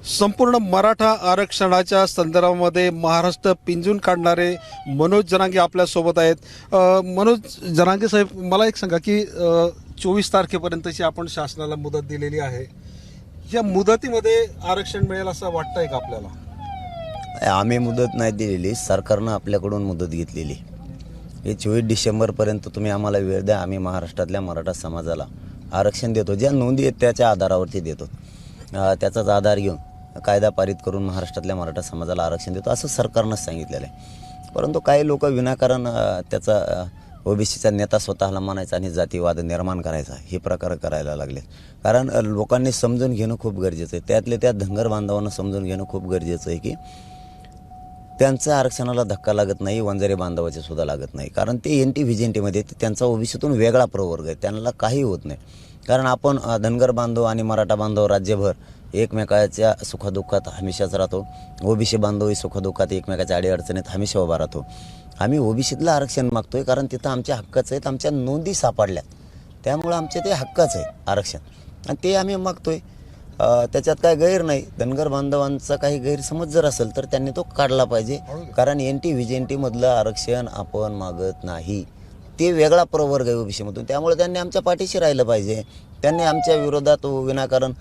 संपूर्ण मराठा आरक्षणाच्या संदर्भामध्ये महाराष्ट्र पिंजून काढणारे मनोज जरांगे आपल्यासोबत आहेत. मनोज जरांगे साहेब, मला एक सांगा की 24 तारखेपर्यंतची आपण शासनाला मुदत दिलेली आहे. या मुदतीमध्ये आरक्षण मिळेल असं वाटतंय का आपल्याला? आम्ही मुदत नाही दिलेली, सरकारनं आपल्याकडून मुदत घेतलेली. हे 24 डिसेंबरपर्यंत तुम्ही आम्हाला वेळ द्या, आम्ही महाराष्ट्रातल्या मराठा समाजाला आरक्षण देतो. ज्या नोंदी आहेत त्याच्या आधारावरती देतो. त्याचाच आधार घेऊन कायदा पारित करून महाराष्ट्रातल्या मराठा समाजाला आरक्षण देतो असं सरकारनंच सांगितलेलं आहे. परंतु काही लोक विनाकारण त्याचा ओबीसीचा नेता स्वतःला मानायचा आणि जातीवाद निर्माण करायचा हे प्रकार करायला लागले. कारण लोकांनी समजून घेणं खूप गरजेचं आहे. त्यातले त्या धनगर बांधवांना समजून घेणं खूप गरजेचं आहे की त्यांचं आरक्षणाला धक्का लागत नाही, वंजारी बांधवाचे सुद्धा लागत नाही. कारण ते NT VJNTमध्ये त्यांचा ओबीसीतून वेगळा प्रवर्ग आहे, त्यांना काही होत नाही. कारण आपण धनगर बांधव आणि मराठा बांधव राज्यभर एकमेकाच्या सुखदुःखात हमेशाच राहतो. ओबीसी बांधवही सुखदुःखात एकमेकाच्या अडीअडचणीत हमेशा उभा राहतो. आम्ही ओबीसीतलं आरक्षण मागतोय कारण तिथं आमच्या हक्काचं आहेत, आमच्या नोंदी सापडल्यात, त्यामुळे आमचे ते हक्काचं आहे आरक्षण आणि ते आम्ही मागतोय. त्याच्यात काय गैर नाही. धनगर बांधवांचा काही गैरसमज जर असेल तर त्यांनी तो काढला पाहिजे. कारण NT VJNTमधलं आरक्षण आपण मागत नाही, ते वेगळा प्रवर्ग आहे ओबीसीमधून, त्यामुळे त्यांनी आमच्या पाठीशी राहिलं पाहिजे. त्यांनी आमच्या विरोधात विनाकारण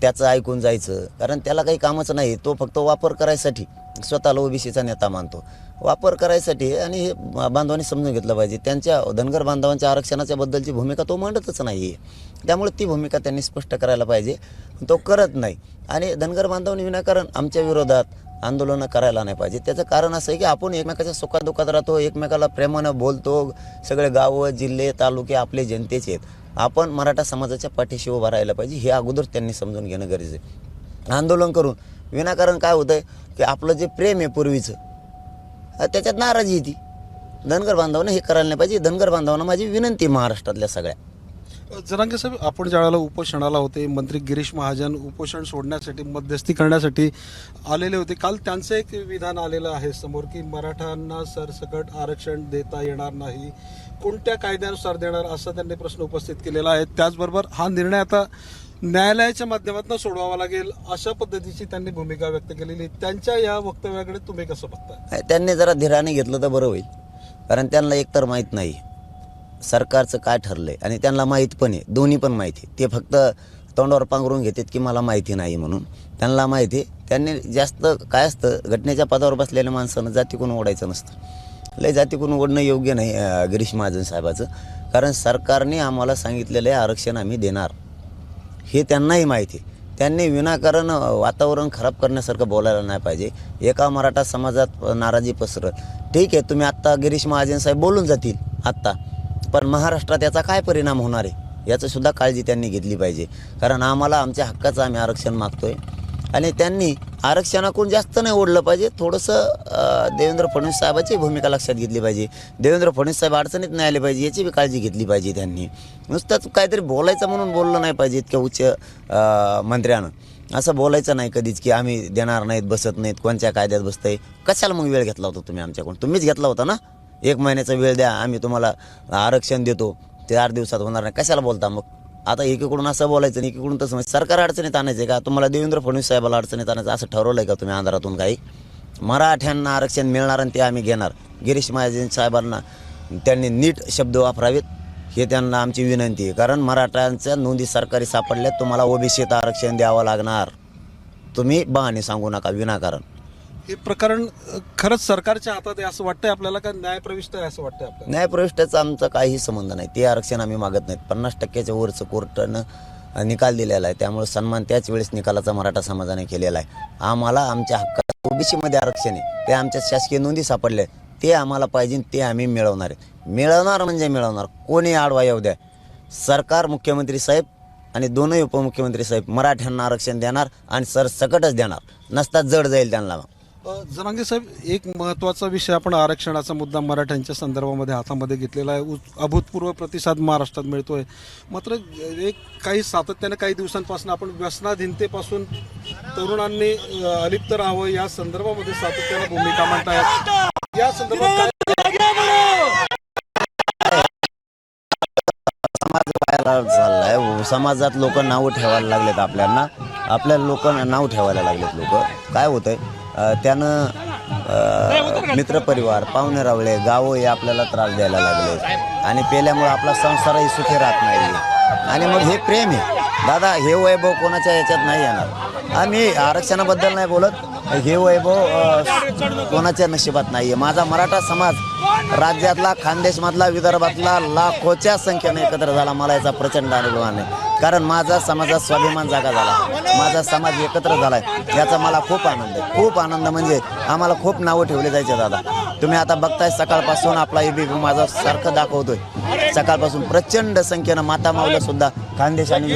त्याचं ऐकून जायचं, कारण त्याला काही कामच नाही. तो फक्त वापर करायसाठी स्वतःला ओबीसीचा नेता मानतो, वापर करायसाठी. आणि हे बांधवांनी समजून घेतलं पाहिजे. त्यांच्या धनगर बांधवांच्या आरक्षणाच्या बद्दलची भूमिका तो मांडतच नाही आहे, त्यामुळे ती भूमिका त्यांनी स्पष्ट करायला पाहिजे. तो करत नाही आणि धनगर बांधवांनी विनाकारण आमच्या विरोधात आंदोलनं करायला नाही पाहिजे. त्याचं कारण असं आहे की आपण एकमेकाच्या सुखादुःखात राहतो, एकमेकाला प्रेमानं बोलतो. सगळे गावं, जिल्हे, तालुके आपले जनतेचे आहेत. आपण मराठा समाजाच्या पाठीशी उभा राहायला पाहिजे, हे अगोदर त्यांनी समजून घेणं गरजेचं आहे. आंदोलन करून विनाकारण काय होतं आहे की आपलं जे प्रेम आहे पूर्वीचं त्याच्यात नाराजी येते. धनगर बांधवांना हे करायला नाही पाहिजे. धनगर बांधवांना माझी विनंती महाराष्ट्रातल्या सगळ्या. जरांगे साहेब, आपण ज्यावेळेला उपोषणाला होते, मंत्री गिरीश महाजन उपोषण सोडण्यासाठी मध्यस्थी करण्यासाठी आलेले होते. काल त्यांचं एक विधान आलेलं आहे समोर की मराठ्यांना सरसकट आरक्षण देता येणार नाही, कोणत्या कायद्यानुसार देणार असा त्यांनी प्रश्न उपस्थित केलेला आहे. त्याचबरोबर हा निर्णय आता न्यायालयाच्या माध्यमातून सोडवावा लागेल अशा पद्धतीची त्यांनी भूमिका व्यक्त केलेली. त्यांच्या या वक्तव्याकडे तुम्ही कसं बघताय? त्यांनी जरा धीराने घेतलं तर बरं होईल, कारण त्यांना एकतर माहीत नाही सरकारचं काय ठरलंय आणि त्यांना माहीत पण आहे, दोन्ही पण माहिती. ते फक्त तोंडावर पांघरून घेतात की मला माहिती नाही म्हणून. त्यांना माहिती आहे. त्यांनी जास्त काय असतं, घटनेच्या पदावर बसलेल्या माणसानं जातीकून ओढायचं नसतं. लय जातीकून ओढणं योग्य नाही गिरीश महाजन साहेबाचं. कारण सरकारने आम्हाला सांगितलेलं आहे आरक्षण आम्ही देणार, हे त्यांनाही माहिती आहे. त्यांनी विनाकारण वातावरण खराब करण्यासारखं बोलायला नाही पाहिजे. एका मराठा समाजात नाराजी पसरत, ठीक आहे, तुम्ही आत्ता गिरीश महाजन साहेब बोलून जातील आत्ता, पण महाराष्ट्रात याचा काय परिणाम होणार आहे याचं सुद्धा काळजी त्यांनी घेतली पाहिजे. कारण आम्हाला आमच्या हक्काचं आम्ही आरक्षण मागतोय आणि त्यांनी आरक्षणाकडून जास्त नाही ओढलं पाहिजे. थोडंसं देवेंद्र फडणवीस साहेबाची भूमिका लक्षात घेतली पाहिजे. देवेंद्र फडणवीस साहेब अडचणीत नाही आले पाहिजे याची बी काळजी घेतली पाहिजे त्यांनी. नुसतंच काहीतरी बोलायचं म्हणून बोललं नाही पाहिजे. इतक्या उच्च मंत्र्यानं असं बोलायचं नाही कधीच की आम्ही देणार नाहीत, बसत नाहीत, कोणत्या कायद्यात बसतंय. कशाला मग वेळ घेतला होता तुम्ही आमच्याकडून? तुम्हीच घेतला होता ना. 1 महिन्याचा वेळ द्या, आम्ही तुम्हाला आरक्षण देतो, ते 8 दिवसात होणार नाही. कशाला बोलता मग? आता एकीकडून असं बोलायचं आणि एकीकडून तसं. सरकार अडचणीत आणायचं आहे का? तुम्हाला देवेंद्र फडणवीस साहेबाला अडचणीत आणायचं असं ठरवलं आहे का तुम्ही अंधारातून? काही मराठ्यांना आरक्षण मिळणार आणि ते आम्ही घेणार. गिरीश महाजन साहेबांना त्यांनी नीट शब्द वापरावेत, हे त्यांना आमची विनंती आहे. कारण मराठ्यांच्या नोंदी सरकारी सापडल्यात, तुम्हाला ओबीसीत आरक्षण द्यावं लागणार. तुम्ही बहाणे सांगू नका विनाकारण. हे प्रकरण खरंच सरकारच्या हातात आहे असं वाटतंय आपल्याला, का न्यायप्रविष्ट आहे असं वाटतंय आपल्याला? न्यायप्रविष्टाचा आमचा काही संबंध नाही. ते आरक्षण आम्ही मागत नाहीत. 50% वरचं कोर्टानं निकाल दिलेला आहे, त्यामुळे सन्मान त्याच वेळेस निकालाचा मराठा समाजाने केलेला आहे. आम्हाला आमच्या हक्काचं ओबीसीमध्ये आरक्षण आहे, ते आमच्या शासकीय नोंदी सापडले, ते आम्हाला पाहिजे, ते आम्ही मिळवणार आहे. मिळवणार म्हणजे मिळवणार. कोणी आडवा येऊ द्या, सरकार, मुख्यमंत्री साहेब आणि दोनही उपमुख्यमंत्री साहेब मराठ्यांना आरक्षण देणार आणि सरसकटच देणार. नसता जड जाईल त्यांना. जरांगे साहेब, एक महत्त्वाचा विषय आपण आरक्षणाचा मुद्दा मराठ्यांच्या संदर्भामध्ये हातामध्ये घेतलेला आहे. अभूतपूर्व प्रतिसाद महाराष्ट्रात मिळतोय. मात्र एक काही सातत्याने काही दिवसांपासून आपण व्यसनाधीनतेपासून तरुणांनी अलिप्त राहावं या संदर्भामध्ये सातत्याने भूमिका मांडतायत. या संदर्भात समाज बाहेर चाललाय, समाजात लोक नावं ठेवायला लागलेत आपल्याला. आपल्या लोकांना नाव ठेवायला लागलेत लोक. काय होतंय त्यानं मित्रपरिवार पाहुणे रावळे गावं हे आपल्याला त्रास द्यायला लागले आणि पेल्यामुळे आपला संसारही सुखी राहत नाही. आणि मग हे प्रेम आहे दादा, हे वैभव कोणाच्या याच्यात नाही येणार. आम्ही आरक्षणाबद्दल नाही बोलत, हे वैभव कोणाच्या नशिबात नाही आहे. माझा मराठा समाज राज्यातला खानदेशमधला विदर्भातला लाखोच्या संख्येने एकत्र झाला. मला याचा प्रचंड अभिमान आहे, कारण माझा समाजात स्वाभिमान जागा झाला, माझा समाज एकत्र झालाय, याचा मला खूप आनंद आहे. खूप आनंद म्हणजे आम्हाला खूप नावं ठेवले जायचे दादा. तुम्ही आता बघताय सकाळपासून आपला एबीपी माझा सारखं दाखवतोय. सकाळपासून प्रचंड संख्येनं माता माऊल्या सुद्धा खानदेश आणि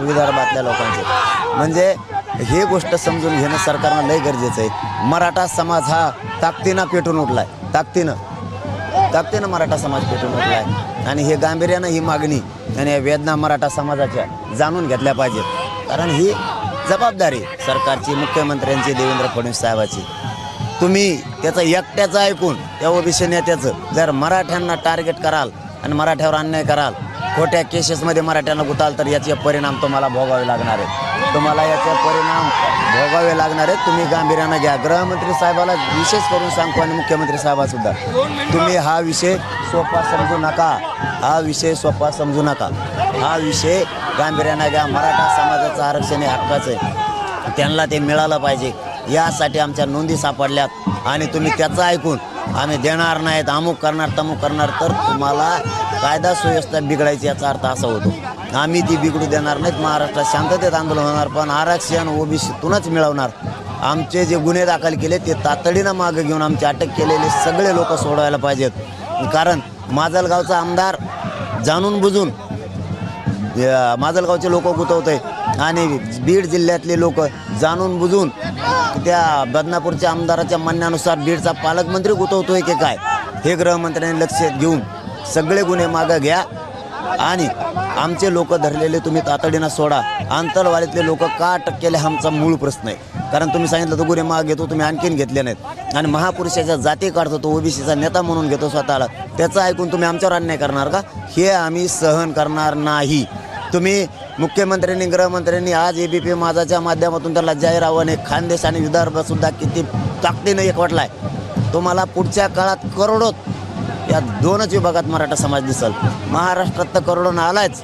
विदर्भातल्या लोकांचे. म्हणजे हे गोष्ट समजून घेणं सरकारनं लय गरजेचं आहे. मराठा समाज हा ताकदीनं पेटून उठलाय, ताकदीनं मराठा समाज पेटून उठलाय आणि हे गांभीर्यानं ही मागणी आणि या वेदना मराठा समाजाच्या जाणून घेतल्या पाहिजेत. कारण ही जबाबदारी सरकारची, मुख्यमंत्र्यांची, देवेंद्र फडणवीस साहेबाची. तुम्ही त्याचं एकट्याचं ऐकून त्या ओबीसी नेत्याचं जर मराठ्यांना टार्गेट कराल आणि मराठ्यावर अन्याय कराल, खोट्या केसेसमध्ये मराठ्यांना गुताल, तर याचे परिणाम तुम्हाला भोगावे लागणार आहेत. तुम्हाला याचे परिणाम भोगावे लागणार आहेत. तुम्ही गांभीर्यानं घ्या. गृहमंत्री साहेबाला विशेष करून सांगतो आणि मुख्यमंत्री साहेबासुद्धा, तुम्ही हा विषय सोपा समजू नका. हा विषय सोपा समजू नका. हा विषय गांभीर्यानं घ्या. मराठा समाजाचं आरक्षण हे हक्काचं आहे, त्यांना ते मिळालं पाहिजे. यासाठी आमच्या नोंदी सापडल्यात आणि तुम्ही त्याचं ऐकून आम्ही देणार नाहीत, अमुक करणार तमुक करणार, तर तुम्हाला कायदा सुव्यवस्था बिघडायची याचा अर्थ असा होतो. आम्ही ती बिघडू देणार नाहीत. महाराष्ट्रात शांततेत आंदोलन होणार, पण आरक्षण ओबीसीतूनच मिळवणार. आमचे जे गुन्हे दाखल केले ते तातडीनं मागं घेऊन आमचे अटक केलेले सगळे लोक सोडवायला पाहिजेत. कारण माजलगावचा आमदार जाणून बुजून माजलगावचे लोक गुतवतोय आणि बीड जिल्ह्यातले लोक जाणून बुजून त्या बदनापूरच्या आमदाराच्या म्हणण्यानुसार बीडचा पालकमंत्री गुतवतोय की काय, हे गृहमंत्र्यांनी लक्षात घेऊन सगळे गुन्हे मागं घ्या आणि आमचे लोक धरलेले तुम्ही तातडीनं सोडा. आंतरवाडीतले लोक का अटक केले आमचा मूळ प्रश्न आहे. कारण तुम्ही सांगितलं तो गुन्हे माग घेतो, तुम्ही आणखीन घेतले नाहीत आणि महापुरुषाच्या जाती काढतो, तो ओबीसीचा नेता म्हणून घेतो स्वतःला, त्याचं ऐकून तुम्ही आमच्यावर अन्याय करणार का? हे आम्ही सहन करणार नाही. तुम्ही मुख्यमंत्र्यांनी, गृहमंत्र्यांनी आज एबीपी माझाच्या माध्यमातून त्याला जाहीर आव्हाने खानदेश आणि विदर्भसुद्धा किती ताकदीनं एकवटलाय. तुम्हाला पुढच्या काळात करोडोत या दोनच विभागात मराठा समाज दिसल. महाराष्ट्रात तर करोडोनं आलायच,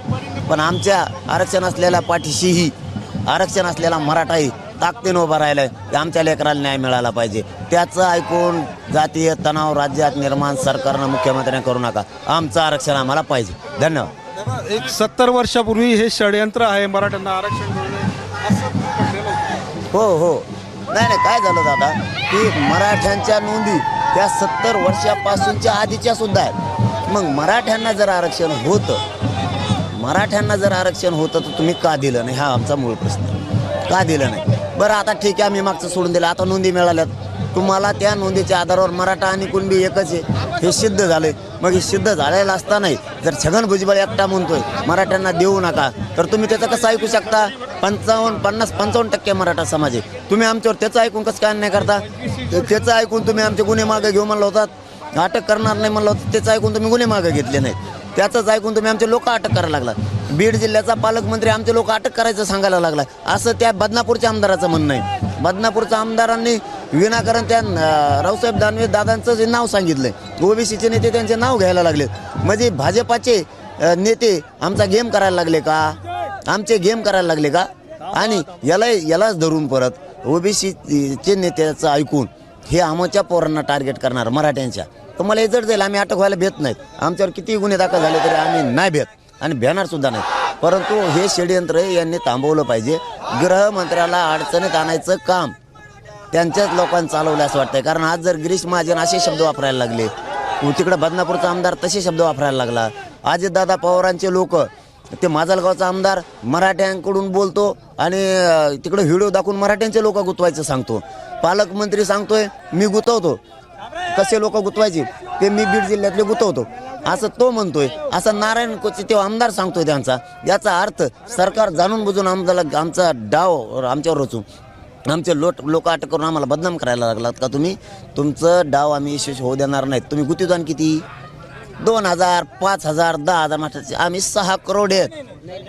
पण आमच्या आरक्षण असलेल्या पाठीशीही आरक्षण असलेला मराठाही ताकदीनं उभा राहिला आहे. आमच्या लेकराला न्याय मिळाला पाहिजे. त्याचं ऐकून जातीय तणाव राज्यात निर्माण सरकारनं, मुख्यमंत्र्यांनी करू नका. आमचं आरक्षण आम्हाला पाहिजे. धन्यवाद. एक 70 वर्षापूर्वी हे षडयंत्र आहे मराठ्यांना आरक्षण मिळणे असं पडलेलं होतं. हो, नाही काय झालं दादा, की मराठ्यांच्या नोंदी त्या 70 वर्षापासूनच्या आधीच्या सुद्धा आहेत. मग मराठ्यांना जर आरक्षण होतं तर तुम्ही का दिलं नाही, हा आमचा मूळ प्रश्न आहे. का दिलं नाही? बरं आता ठीक आहे, आम्ही मागचं सोडून दिलं, आता नोंदी मिळाल्यात. तुम्हाला त्या नोंदीच्या आधारावर मराठा आणि कुणबी एकच आहे हे सिद्ध झाले. मग हे सिद्ध झालेलं असतानाही जर छगन भुजबळ एकटा म्हणतोय मराठ्यांना देऊ नका, तर तुम्ही त्याचं कसं ऐकू शकता? 50-55% मराठा समाज आहे. तुम्ही आमच्यावर त्याचं ऐकून कसं काय अन्याय करता? त्याचं ऐकून तुम्ही आमचे गुन्हे मागे घेऊ म्हणलं होतात, अटक करणार नाही म्हणलं होतं, त्याचं ऐकून तुम्ही गुन्हे मागे घेतले नाहीत. त्याचंच ऐकून तुम्ही आमचे लोक अटक करायला लागला. बीड जिल्ह्याचा पालकमंत्री आमचे लोक अटक करायचं सांगायला लागला, असं त्या बदनापूरच्या आमदाराचं म्हणणं आहे. बदनापूरच्या आमदारांनी विनाकारण त्या रावसाहेब दानवे दादांचं जे नाव सांगितलंय, ओबीसीचे नेते त्यांचे नाव घ्यायला लागले. म्हणजे भाजपाचे नेते आमचा गेम करायला लागले का? आमचे गेम करायला लागले का? आणि यालाच धरून परत ओबीसीचे नेत्याचं ऐकून हे आमच्या पोरांना टार्गेट करणार मराठ्यांच्या, तर मला हे जड जाईल. आम्ही अटक व्हायला भेट नाहीत. आमच्यावर किती गुन्हे दाखल झाले तरी आम्ही नाही भेट आणि भेटणार सुद्धा नाही. परंतु हे षडयंत्र यांनी थांबवलं पाहिजे. गृहमंत्र्याला अडचणीत आणायचं काम त्यांच्याच लोकांनी चालवलं असं वाटतंय. कारण आज जर गिरीश महाजन असे शब्द वापरायला लागले, तिकडे बदनापूरचा आमदार तसे शब्द वापरायला लागला, अजितदादा पवारांचे लोक, ते माजलगावचा आमदार मराठ्यांकडून बोलतो आणि तिकडे व्हिडिओ दाखवून मराठ्यांचे लोक गुतवायचं सांगतो. पालकमंत्री सांगतोय मी गुतवतो. कसे लोक गुतवायचे ते मी बीड जिल्ह्यातले गुतवतो असं तो म्हणतोय. असं नारायण कोचे तो आमदार सांगतोय त्यांचा. याचा अर्थ सरकार जाणून बुजून आमचा डाव आमच्यावर रचून आमचे लोक अटक करून आम्हाला बदनाम करायला लागलात का तुम्ही? तुमचं डाव आम्ही यशस्वी होऊ देणार नाहीत. तुम्ही गुत्तीदान किती 2,000 5,000 10,000 मास्टरचे आम्ही 6 करोड आहेत.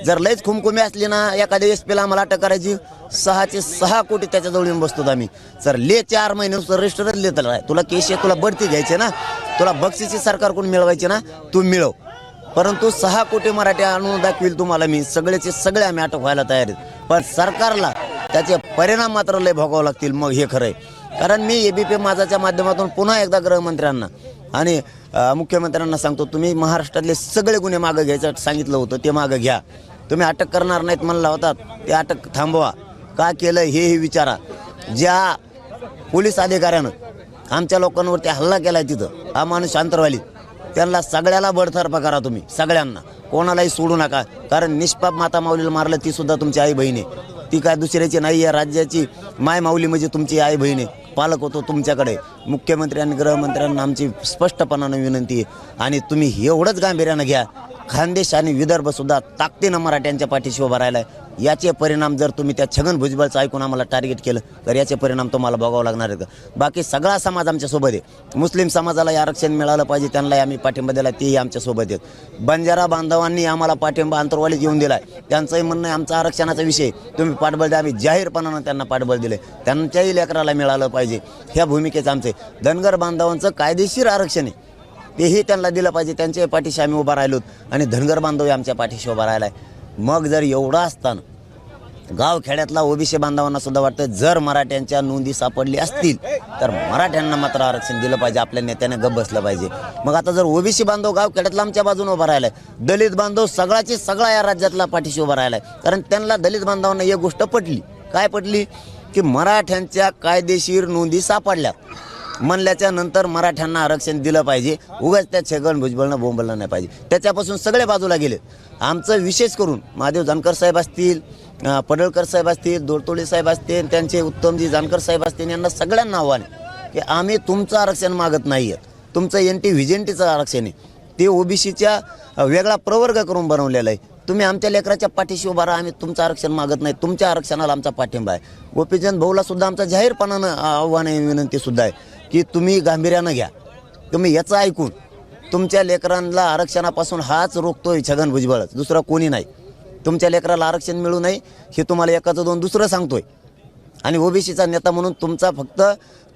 जर लयच खुमखुमी असली ना एखाद्या एसपीला आम्हाला अटक करायची 6 कोटी त्याच्याजवळ येऊन बसतो आम्ही. सर ले 4 महिने रजिस्टरच लिहित आहे. तुला केस आहे, तुला बढती घ्यायची ना, तुला बक्षिसी सरकारकडून मिळवायची ना, तू मिळव. परंतु 6 कोटी मराठी आणून दाखवील तुम्हाला मी. सगळेचे सगळे आम्ही अटक व्हायला तयार आहेत. पण सरकारला त्याचे परिणाम मात्र लय भोगावे लागतील. मग हे खरं आहे. कारण मी एबीपी माझाच्या माध्यमातून पुन्हा एकदा गृहमंत्र्यांना आणि मुख्यमंत्र्यांना सांगतो, तुम्ही महाराष्ट्रातले सगळे गुन्हे मागं घ्यायचं सांगितलं होतं, ते मागं घ्या. तुम्ही अटक करणार नाहीत म्हणला होता, ते अटक थांबवा. का केलं हे विचारा. ज्या पोलीस अधिकाऱ्यानं आमच्या लोकांवरती हल्ला केला तिथं, हा माणूस आंतरवालीत, त्यांना सगळ्याला बडतर्फ करा तुम्ही, सगळ्यांना, कोणालाही सोडू नका. कारण निष्पाप माता माऊलीला मारलं, ती सुद्धा तुमची आई बहीण आहे. ती काय दुसऱ्याची नाही आहे. राज्याची माय माऊली म्हणजे तुमची आई बहीण आहे. पालक होतो तुमच्याकडे. मुख्यमंत्री आणि गृहमंत्र्यांना आमची स्पष्टपणानं विनंती आहे. आणि तुम्ही एवढंच गांभीर्यानं घ्या. खानदेश आणि विदर्भ सुद्धा ताकदीनं मराठ्यांच्या पाठीशी उभा राहिला आहे. याचे परिणाम जर तुम्ही त्या छगन भुजबळचं ऐकून आम्हाला टार्गेट केलं तर याचे परिणाम तुम्हाला भोगावं लागणार आहेत. बाकी सगळा समाज आमच्यासोबत आहे. मुस्लिम समाजालाही आरक्षण मिळालं पाहिजे, त्यांनाही आम्ही पाठिंबा दिला, तेही आमच्यासोबत आहेत. बंजारा बांधवांनी आम्हाला पाठिंबा अंतरवालीत येऊन दिला आहे. त्यांचंही म्हणणं आहे आमचा आरक्षणाचा विषय तुम्ही पाठबळ द्या. आम्ही जाहीरपणानं त्यांना पाठबळ दिले. त्यांच्याही लेकराला मिळालं पाहिजे, ह्या भूमिकेचं आमचे. धनगर बांधवांचं कायदेशीर आरक्षण आहे, तेही त्यांना दिलं पाहिजे. त्यांच्या पाठीशी आम्ही उभा राहिलोत आणि धनगर बांधव आमच्या पाठीशी उभा राहिला आहे. मग जर एवढं असताना गावखेड्यातला ओबीसी बांधवांना सुद्धा वाटतं जर मराठ्यांच्या नोंदी सापडली असतील तर मराठ्यांना मात्र आरक्षण दिलं पाहिजे, आपल्या नेत्याने गप बसलं पाहिजे. मग आता जर ओबीसी बांधव गावखेड्यातला आमच्या बाजूने उभा राहिलाय, दलित बांधव सगळाची सगळा या राज्यातला पाठीशी उभा राहिलाय. कारण त्यांना दलित बांधवांना एक गोष्ट पटली. काय पटली? की मराठ्यांच्या कायदेशीर नोंदी सापडल्या म्हणल्याच्या नंतर मराठ्यांना आरक्षण दिलं पाहिजे. उगाच त्या छगन भुजबळनं बोंबललं नाही पाहिजे. त्याच्यापासून सगळे बाजूला गेले. आमचं विशेष करून महादेव जानकर साहेब असतील, पडळकर साहेब असतील, दोरतोडे साहेब असतील, त्यांचे उत्तमजी जानकर साहेब असतील, यांना सगळ्यांना आव्हान आहे की आम्ही तुमचं आरक्षण मागत नाही आहेत. तुमचं एनटी व्हिजेंटीचं आरक्षण आहे, ते ओबीसीच्या वेगळा प्रवर्ग करून बनवलेलं आहे. तुम्ही आमच्या लेकराच्या पाठीशी उभा राहा, आम्ही तुमचं आरक्षण मागत नाही. तुमच्या आरक्षणाला आमचा पाठिंबा आहे. गोपीचंद भाऊला सुद्धा आमचा जाहीरपणानं आव्हान आहे, विनंती सुद्धा आहे की तुम्ही गांभीर्यानं घ्या. तुम्ही याचं ऐकून तुमच्या लेकरांना आरक्षणापासून हाच रोखतोय छगन भुजबळ, दुसरा कोणी नाही. तुमच्या लेकराला आरक्षण मिळू नये हे तुम्हाला एकाचं दोन दुसरं सांगतोय. आणि ओबीसीचा नेता म्हणून तुमचा फक्त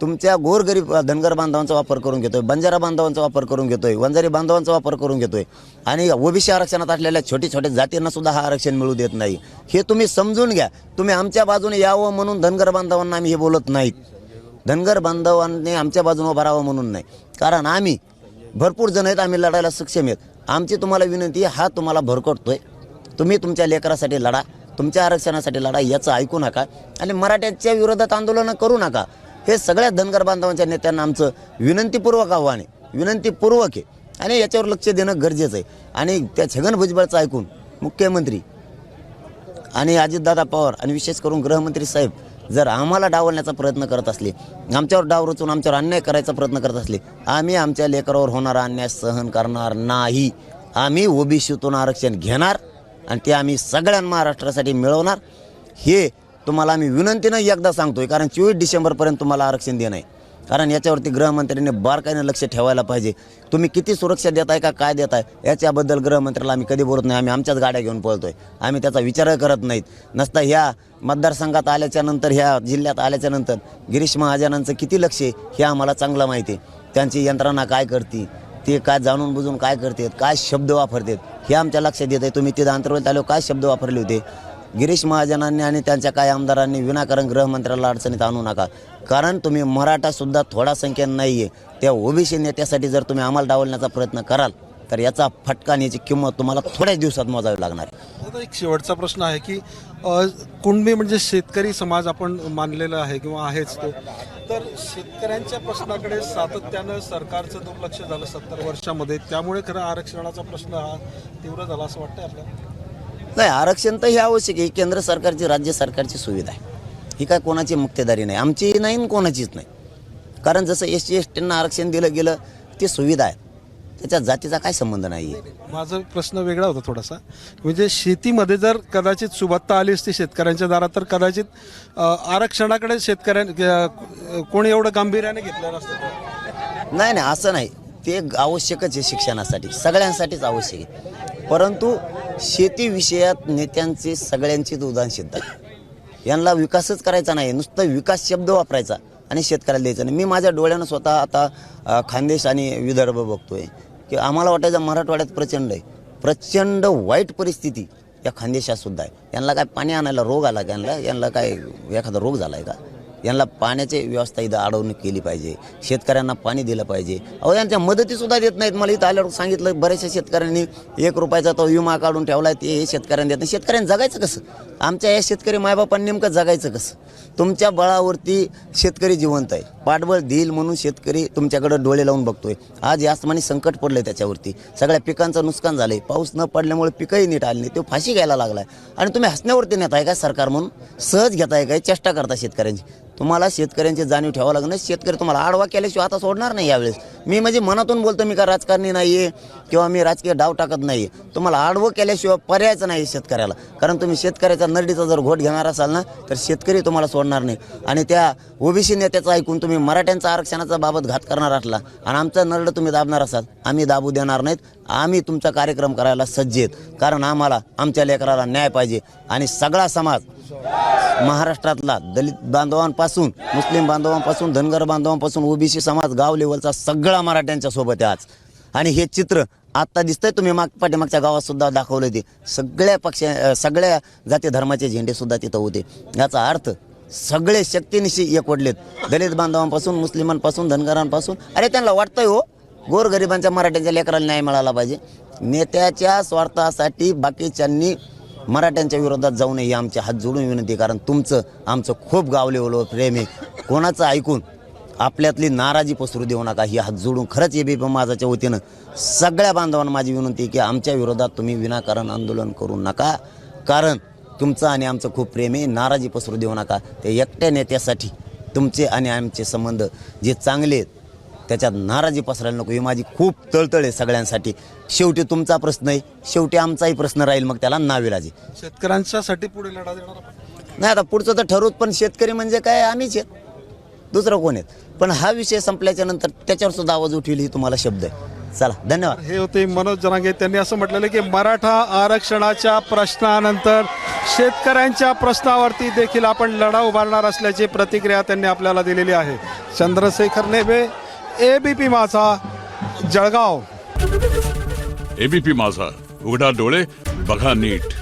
तुमच्या गोरगरीब धनगर बांधवांचा वापर करून घेतोय, बंजारा बांधवांचा वापर करून घेतोय, वंजारी बांधवांचा वापर करून घेतोय. आणि ओबीसी आरक्षणात असलेल्या छोट्या छोट्या जातींना सुद्धा हा आरक्षण मिळू देत नाही. हे तुम्ही समजून घ्या. तुम्ही आमच्या बाजूने यावं म्हणून धनगर बांधवांना आम्ही हे बोलत नाहीत. धनगर बांधवांनी आमच्या बाजूने उभं राहावं म्हणून नाही. कारण आम्ही भरपूर जण आहेत, आम्ही लढायला सक्षम आहेत. आमची तुम्हाला विनंती आहे, हा तुम्हाला भरकटतोय, तुम्ही तुमच्या लेकरासाठी लढा, तुमच्या आरक्षणासाठी लढा. याचं ऐकू नका आणि मराठ्यांच्या विरोधात आंदोलनं करू नका. हे सगळ्या धनगर बांधवांच्या नेत्यांना आमचं विनंतीपूर्वक आव्हान आहे, विनंतीपूर्वक आहे. आणि याच्यावर लक्ष देणं गरजेचं आहे. आणि त्या छगन भुजबळचं ऐकून मुख्यमंत्री आणि अजितदादा पवार आणि विशेष करून गृहमंत्री साहेब जर आम्हाला डावलण्याचा प्रयत्न करत असले, आमच्यावर डाव रचून आमच्यावर अन्याय करायचा प्रयत्न करत असले, आम्ही आमच्या लेकरावर होणारा अन्याय सहन करणार नाही. आम्ही ओबीसीतून आरक्षण घेणार आणि ते आम्ही सगळ्या महाराष्ट्रासाठी मिळवणार. हे तुम्हाला आम्ही विनंतीनं एकदा सांगतोय. कारण 24 डिसेंबरपर्यंत तुम्हाला आरक्षण देणं आहे. कारण याच्यावरती गृहमंत्र्यांनी बारकाईनं लक्ष ठेवायला पाहिजे. तुम्ही किती सुरक्षा देताय का काय देताय याच्याबद्दल गृहमंत्र्याला आम्ही कधी बोलत नाही. आम्ही आमच्याच गाड्या घेऊन पळतोय, आम्ही त्याचा विचार करत नाहीत. नसता ह्या मतदारसंघात आल्याच्यानंतर, ह्या जिल्ह्यात आल्याच्यानंतर गिरीश महाजनांचं किती लक्ष आहे हे आम्हाला चांगलं माहिती आहे. त्यांची यंत्रणा काय करते, ते काय जाणून बुजून काय करतात, काय शब्द वापरतात हे आमच्या लक्षात येत आहे. तुम्ही तिथं अंतर्गत आलो काय शब्द वापरले होते. गिरीश महाजनांनी आणि त्यांच्या काय आमदारांनी विनाकारण गृहमंत्र्याला अडचणीत आणू नका. कारण तुम्ही मराठासुद्धा थोडा संख्येनं नाही आहे. त्या ओबीसी नेत्यासाठी जर तुम्ही आम्हाला डावलण्याचा प्रयत्न कराल तर याचा फटका आणि याची किंमत तुम्हाला थोड्याच दिवसात मोजावी लागणार आहे. आता एक शेवटचा प्रश्न आहे की कुणबी म्हणजे शेतकरी समाज आपण मानलेला आहे किंवा आहेच तो, तर शेतकऱ्यांच्या प्रश्नाकडे सातत्यानं सरकारचं दुर्लक्ष झालं 70 वर्षामध्ये. त्यामुळे खरं आरक्षणाचा प्रश्न हा तीव्र झाला असं वाटतं आपल्याला. नाही, आरक्षण तर हे आवश्यक आहे. केंद्र सरकारची, राज्य सरकारची सुविधा आहे. ही काय कोणाची मुक्तेदारी नाही, आमची नाही आणि कोणाचीच नाही. कारण जसं SC STंना आरक्षण दिलं गेलं ती सुविधा आहे, त्याच्या जातीचा काय संबंध नाही आहे. माझा प्रश्न वेगळा होता थोडासा. म्हणजे शेतीमध्ये जर कदाचित सुबत्ता आली असती शेतकऱ्यांच्या दारात तर कदाचित आरक्षणाकडे शेतकऱ्यां कोणी एवढं गांभीर्याने घेतलं नसतं. नाही, असं नाही. ते आवश्यकच आहे शिक्षणासाठी, सगळ्यांसाठीच आवश्यक आहे. परंतु शेती विषयात नेत्यांचे सगळ्यांचीच उदासीनता आहे. यांना विकासच करायचा नाही, नुसतं विकास शब्द वापरायचा आणि शेतकऱ्याला द्यायचं नाही. मी माझ्या डोळ्यानं स्वतः आता खानदेश आणि विदर्भ बघतोय की आम्हाला वाटायचं मराठवाड्यात प्रचंड वाईट परिस्थिती या खानदेशात सुद्धा आहे. यांना काय पाणी आणायला रोग आला का? यांना काय एखादा रोग झाला आहे का? यांना पाण्याची व्यवस्था इथं अडवणूक केली पाहिजे, शेतकऱ्यांना पाणी दिलं पाहिजे. अहो यांच्या मदतीसुद्धा देत नाहीत. मला इथं आल्यावर सांगितलं बऱ्याचशा शेतकऱ्यांनी 1 रुपयाचा तो विमा काढून ठेवला आहे, ते शेतकऱ्यांना देत नाही. शेतकऱ्यांनी जगायचं कसं? आमच्या या शेतकरी मायबापांनी नेमकं जगायचं कसं? तुमच्या बळावरती शेतकरी जिवंत आहे. पाठबळ देईल म्हणून शेतकरी तुमच्याकडे डोळे लावून बघतोय. आज यासमानी संकट पडलंय त्याच्यावरती, सगळ्या पिकांचं नुकसान झालंय. पाऊस न पडल्यामुळे पिकंही नीट आली नाही, तो फाशी घ्यायला लागलाय. आणि तुम्ही हसण्यावरती नेताय का सरकार म्हणून? सहज घेताय काय? चेष्टा करता शेतकऱ्यांची. तुम्हाला शेतकऱ्यांची जाणीव ठेवावं लागणार. शेतकरी तुम्हाला आडवा केल्याशिवाय आता सोडणार नाही यावेळेस. मी म्हणजे मनातून बोलतो, मी का राजकारणी नाही आहे किंवा मी राजकीय डाव टाकत नाही आहे. तुम्हाला आडवं केल्याशिवाय पर्यायच नाही शेतकऱ्याला. कारण तुम्ही शेतकऱ्याचा नरडीचा जर घोट घेणार असाल ना तर शेतकरी तुम्हाला सोडणार नाही. आणि त्या ओबीसी नेत्याचं ऐकून तुम्ही मराठ्यांचा आरक्षणाचा बाबत घात करणार असला आणि आमचं नरडं तुम्ही दाबणार असाल, आम्ही दाबू देणार नाहीत. आम्ही तुमचा कार्यक्रम करायला सज्ज आहेत. कारण आम्हाला आमच्या लेकराला न्याय पाहिजे. आणि सगळा समाज महाराष्ट्रातला दलित बांधवांपासून, मुस्लिम बांधवांपासून, धनगर बांधवांपासून, ओबीसी समाज, गाव लेवलचा सगळा मराठ्यांच्या सोबत आहे आज. आणि हे चित्र आत्ता दिसतंय, तुम्ही पाठीमागच्या गावात सुद्धा दाखवलं. ते सगळ्या जाती धर्माचे झेंडे सुद्धा तिथं होते. याचा अर्थ सगळे शक्तीनिशी एकवटलेत, दलित बांधवांपासून, मुस्लिमांपासून, धनगरांपासून. अरे त्यांना वाटतंय हो गोरगरिबांच्या मराठ्यांच्या लेकराला न्याय मिळाला पाहिजे. नेत्याच्या स्वार्थासाठी बाकीच्यांनी मराठ्यांच्या विरोधात जाऊ नये ही आमची हात जोडून विनंती. कारण तुमचं आमचं खूप गाव लेवलवर प्रेम आहे. कोणाचं ऐकून आपल्यातली नाराजी पसरू देऊ नका ही हात जोडून खरंच एबीपी माझाच्या वतीनं सगळ्या बांधवांना माझी विनंती की आमच्या विरोधात तुम्ही विनाकारण आंदोलन करू नका. कारण तुमचं आणि आमचं खूप प्रेम आहे. नाराजी पसरू देऊ नका. ते एकट्या नेत्यासाठी तुमचे आणि आमचे संबंध जे चांगले आहेत त्याच्यात नाराजी पसरायला नको ही माझी खूप तळतळ आहे सगळ्यांसाठी. शेवटी तुमचा प्रश्न आहे, शेवटी आमचाही प्रश्न राहील. मग त्याला नाविलाजी. शेतकऱ्यांच्यासाठी पुढे लढा देणार आपण. नाही आता पुढचं तर ठरवत, पण शेतकरी म्हणजे काय आम्हीच आहेत, दुसरं कोण आहेत. पण हा विषय संपल्याच्या नंतर त्याच्यावर सुद्धा आवाज उठविल ही तुम्हाला शब्द आहे. चला धन्यवाद. हे होते मनोज जरांगे. त्यांनी असं म्हटलेलं की मराठा आरक्षणाच्या प्रश्नानंतर शेतकऱ्यांच्या प्रश्नावरती देखील आपण लढा उभारणार असल्याची प्रतिक्रिया त्यांनी आपल्याला दिलेली आहे. चंद्रशेखर नेबे, एबीपी माझा, जळगाव. एबीपी माझा, उघडा डोळे बघा नीट.